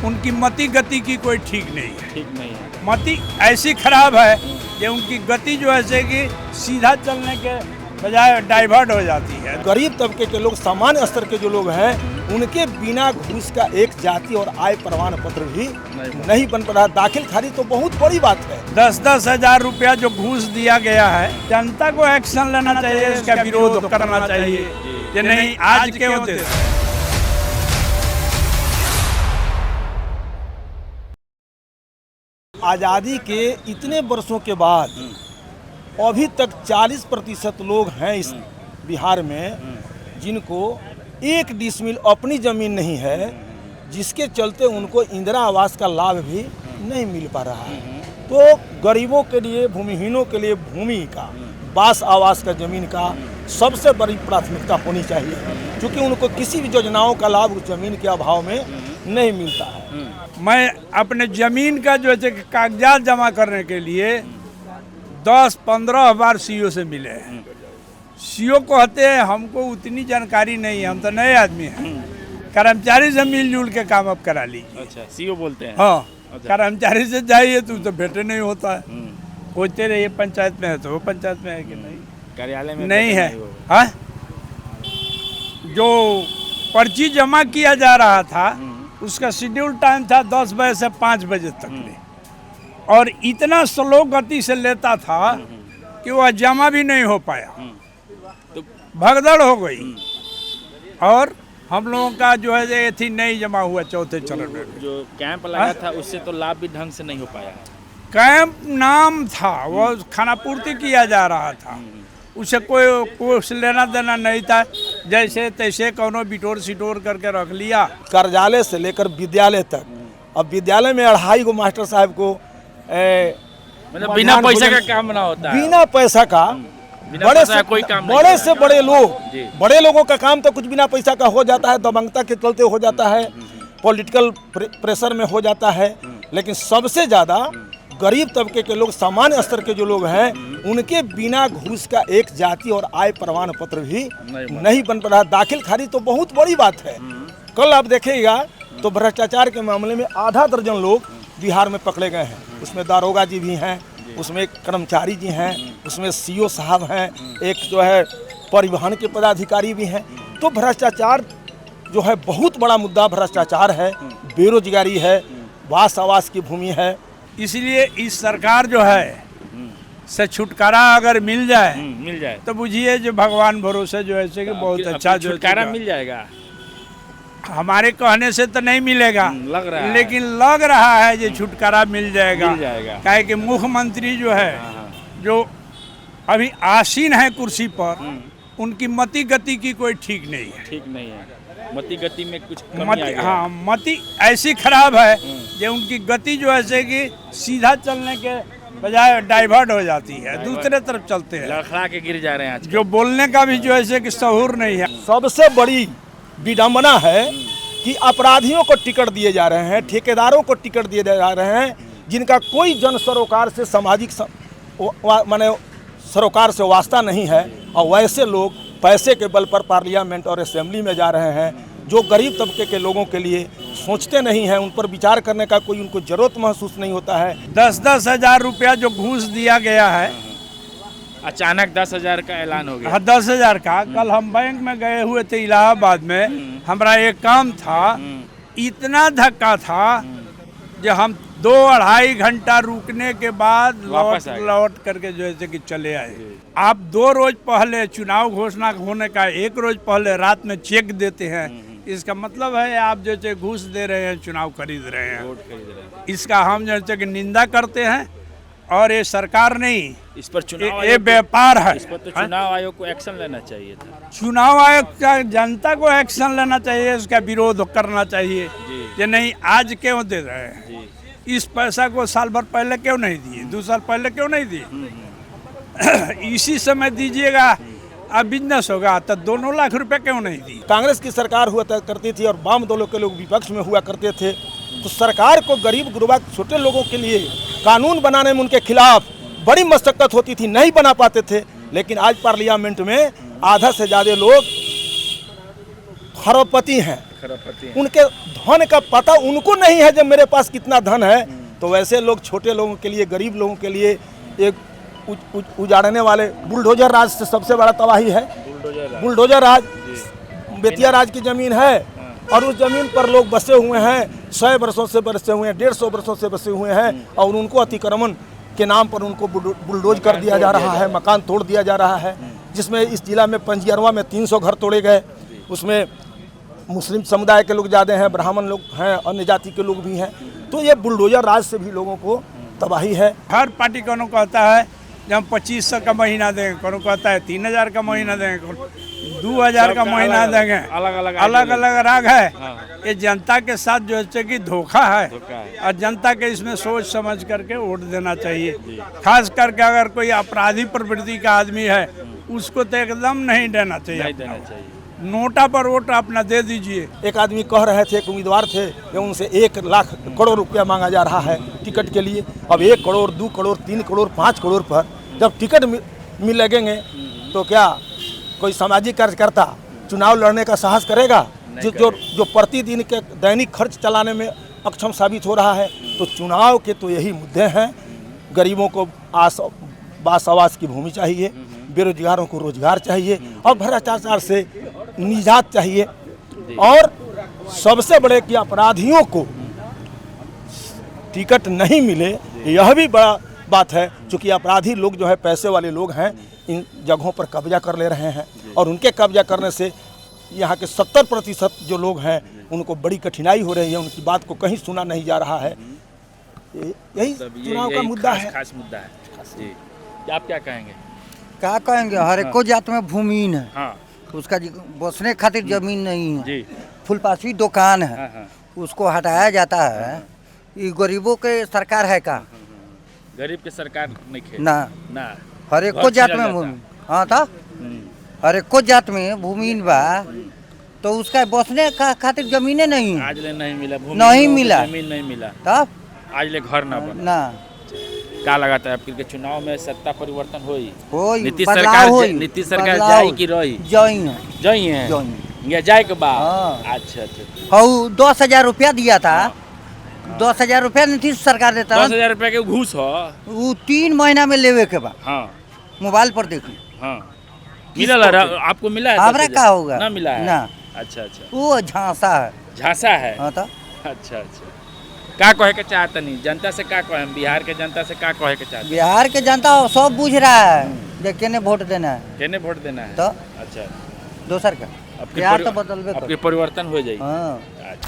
उनकी मति गति की कोई ठीक नहीं है। ठीक नहीं है। मति ऐसी खराब है कि उनकी गति जो है कि सीधा चलने के बजाय डाइवर्ट हो जाती है। गरीब तबके के लोग, सामान्य स्तर के जो लोग हैं, उनके बिना घूस का एक जाति और आय प्रमाण पत्र भी नहीं बन पा रहा। दाखिल खारिज तो बहुत बड़ी बात है। 10-10 हजार रुपया जो घूस दिया गया है, जनता को एक्शन लेना चाहिए, इसका विरोध करना चाहिए कि नहीं आज के होते। आज़ादी के इतने वर्षों के बाद अभी तक 40% लोग हैं इस बिहार में जिनको 1 डिसमिल अपनी ज़मीन नहीं है, जिसके चलते उनको इंदिरा आवास का लाभ भी नहीं मिल पा रहा है। तो गरीबों के लिए, भूमिहीनों के लिए भूमि का, बास आवास का, ज़मीन का सबसे बड़ी प्राथमिकता होनी चाहिए, क्योंकि उनको किसी भी योजनाओं का लाभ उस ज़मीन के अभाव में नहीं मिलता है। मैं अपने ज़मीन का जो है कागजात जमा करने के लिए 10-15 बार सीओ से मिले हैं। सीओ कहते हैं हमको उतनी जानकारी नहीं है, हम तो नए आदमी हैं, कर्मचारी से मिलजुल के काम अब करा लीजिए। अच्छा, सीओ बोलते हैं। हाँ, अच्छा। कर्मचारी से जाइए तो भेटे नहीं होता है। खोजते रहिए पंचायत में है तो वो पंचायत में है कि नहीं, कार्यालय में नहीं है। हाँ, जो पर्ची जमा किया जा रहा था उसका शेड्यूल टाइम था 10 बजे से 5 बजे तक, और इतना स्लो गति से लेता था कि वह जमा भी नहीं हो पाया, तो भगदड़ हो गई। और हम लोगों का जो है ये थी नहीं जमा हुआ चौथे चरण में। जो कैंप लगा था उससे तो लाभ भी ढंग से नहीं हो पाया है। कैंप नाम था, वो खाना पूर्ति किया जा रहा था, उसे कोई लेना देना नहीं था। जैसे तैसे कोनो बिटोर सिटोर करके रख लिया। कार्यालय से लेकर विद्यालय तक, अब विद्यालय में 2.5 गो मास्टर साहब को मतलब बिना पैसा का काम ना होता है। बिना पैसा का कोई काम नहीं बड़े से बड़े लोग, जी। बड़े लोगों का काम तो कुछ बिना पैसा का हो जाता है, दबंगता के चलते हो जाता है, पॉलिटिकल प्रेशर में हो जाता है। लेकिन सबसे ज़्यादा गरीब तबके के लोग, सामान्य स्तर के जो लोग हैं, उनके बिना घूस का एक जाति और आय प्रमाण पत्र भी नहीं बन पा रहा। दाखिल खारिज तो बहुत बड़ी बात है। कल आप देखिएगा तो भ्रष्टाचार के मामले में आधा दर्जन लोग बिहार में पकड़े गए हैं। उसमें दारोगा जी भी हैं, उसमें कर्मचारी जी हैं, उसमें सीओ साहब हैं, एक जो है परिवहन के पदाधिकारी भी हैं। तो भ्रष्टाचार जो है बहुत बड़ा मुद्दा भ्रष्टाचार है, बेरोजगारी है, वास आवास की भूमि है। इसलिए इस सरकार जो है से छुटकारा अगर मिल जाए तो बुझिए जो भगवान भरोसे जो है कि बहुत अच्छा छुटकारा मिल जाएगा। हमारे कहने से तो नहीं मिलेगा, लग रहा है। लेकिन लग रहा है ये छुटकारा मिल जाएगा। काहे कि मुख्यमंत्री जो है, जो अभी आसीन है कुर्सी पर, उनकी मति गति की कोई ठीक नहीं है। ठीक नहीं है, मति गति में कुछ कमी आ गया। हाँ, मति ऐसी खराब है कि उनकी गति जो है कि सीधा चलने के बजाय डाइवर्ट हो जाती है, दूसरे तरफ चलते हैं, लड़खड़ा के गिर जा रहे हैं। जो बोलने का भी जो है कि शऊर नहीं है। सबसे बड़ी विडंबना है कि अपराधियों को टिकट दिए जा रहे हैं, ठेकेदारों को टिकट दिए जा रहे हैं, जिनका कोई जन सरोकार से, सामाजिक माने सरोकार से वास्ता नहीं है, और वैसे लोग पैसे के बल पर पार्लियामेंट और असेंबली में जा रहे हैं, जो गरीब तबके के लोगों के लिए सोचते नहीं हैं, उन पर विचार करने का कोई उनको जरूरत महसूस नहीं होता है। 10-10 हजार रुपया जो घूस दिया गया है, अचानक 10,000 का ऐलान हो गया। हाँ, 10,000 का। कल हम बैंक में गए हुए थे इलाहाबाद में, हमारा एक काम था, इतना धक्का था जो हम 2-2.5 घंटा रुकने के बाद लौट करके जो है कि चले आए। आप 2 रोज पहले चुनाव घोषणा होने का 1 रोज पहले रात में चेक देते हैं, इसका मतलब है आप जो है घूस दे रहे हैं, चुनाव खरीद रहे हैं। इसका हम जो है कि निंदा करते हैं, और ये सरकार नहीं, इस पर चुनाव ये व्यापार है। इस पर तो चुनाव आयोग को एक्शन लेना चाहिए था। चुनाव आयोग का जनता को एक्शन लेना चाहिए, उसका विरोध करना चाहिए कि नहीं आज क्यों दे रहे हैं। इस पैसा को साल भर पहले क्यों नहीं दिए, 2 साल पहले क्यों नहीं दिए। इसी समय दीजिएगा, अब बिजनेस होगा, तो 2 लाख रुपए क्यों नहीं दिए। कांग्रेस की सरकार हुआ करती थी और वाम दलों के लोग विपक्ष में हुआ करते थे, तो सरकार को गरीब गुरबा छोटे लोगों के लिए कानून बनाने में उनके खिलाफ बड़ी मशक्कत होती थी, नहीं बना पाते थे। लेकिन आज पार्लियामेंट में आधा से ज़्यादा लोग खरबपति हैं, खरबपति हैं। उनके धन का पता उनको नहीं है जब मेरे पास कितना धन है। तो वैसे लोग छोटे लोगों के लिए, गरीब लोगों के लिए एक उजाड़ने वाले बुलडोजर राज से सबसे बड़ा तबाही है। बुलडोजर राज बेतिया राज की जमीन है और उस जमीन पर लोग बसे हुए हैं, 100 वर्षों से बसे हुए हैं, 150 वर्षों से बसे हुए हैं और उनको अतिक्रमण के नाम पर उनको बुलडोज कर दिया जा रहा है, मकान तोड़ दिया जा रहा है। जिसमें इस जिला में पंजियरवा में 300 घर तोड़े गए, उसमें मुस्लिम समुदाय के लोग ज़्यादा हैं, ब्राह्मण लोग हैं, अन्य जाति के लोग भी हैं। तो ये बुलडोजर राज से भी लोगों को तबाही है। हर पार्टी को कहता है जब 2500 का महीना देंगे, कोनो कहता है 3000 का महीना देंगे, 2000 का महीना देंगे। अलग अलग राग है। ये जनता के साथ जो है कि धोखा है और जनता के इसमें सोच समझ करके वोट देना चाहिए। खास करके अगर कोई अपराधी प्रवृत्ति का आदमी है उसको तो एकदम नहीं देना चाहिए। नोटा पर वोट अपना दे दीजिए। एक आदमी कह रहे थे, एक उम्मीदवार थे कि उनसे 1 लाख करोड़ रुपया मांगा जा रहा है टिकट के लिए। अब 1 करोड़, 2 करोड़, 3 करोड़, 5 करोड़ पर जब टिकट मिल लगेंगे तो क्या कोई सामाजिक कार्यकर्ता चुनाव लड़ने का साहस करेगा? जो प्रतिदिन के दैनिक खर्च चलाने में अक्षम साबित हो रहा है। तो चुनाव के तो यही मुद्दे हैं। गरीबों को बास आवास की भूमि चाहिए, बेरोजगारों को रोजगार चाहिए और भ्रष्टाचार से निजात चाहिए। और सबसे बड़े कि अपराधियों को टिकट नहीं मिले, यह भी बड़ा बात है। क्योंकि अपराधी लोग जो है, पैसे वाले लोग हैं, इन जगहों पर कब्जा कर ले रहे हैं और उनके कब्जा करने से यहाँ के 70% जो लोग हैं उनको बड़ी कठिनाई हो रही है। उनकी बात को कहीं सुना नहीं जा रहा है। यही चुनाव का मुद्दा है, खास मुद्दा है जी। आप क्या कहेंगे? क्या कहेंगे, हर एक को जात में भूमिहीन है। हाँ। उसका बसने खातिर जमीन नहीं है जी। फुलपासी दुकान है। हाँ। उसको हटाया जाता है। ये गरीबों के सरकार है का? गरीब के सरकार नहीं खे ना ना। हर एक को जात में भूमि, हाँ था, हर एक को जात में भूमिहीन बा। तो उसका बसने का खातिर जमीने नहीं है। आज ले नहीं मिला, नहीं मिला, जमीन नहीं मिला, तब आज ले घर ना बना। ना क्या लगाता है आपके चुनाव में सत्ता परिवर्तन होई? नीतीश नीतीश सरकार जाई की रही? जाई है, जाई है या जाए के बाद? अच्छा अच्छा। हाँ, 10,000 रुपया दिया था। 10,000 रुपया नीतीश सरकार देता। 10,000 रुपया के घूस हो? वो 3 महीना में लेवे के बाद। हाँ, मोबाइल पर देख ली। हाँ, मिला आपको मिला है? हमरा का होगा? ना मिला है ना। अच्छा अच्छा। वो झांसा है। झांसा है? हाँ था। अच्छा अच्छा। का कहे के चाहता नहीं जनता से? का कहे बिहार के जनता से? का कहे के चाहता? बिहार के जनता सब बुझ रहा है जे केने वोट देना है। केने वोट देना है? तो अच्छा। दोसर का बिहार तो बदलबे आपके परिवर्तन हो जाएगी। हाँ। अच्छा।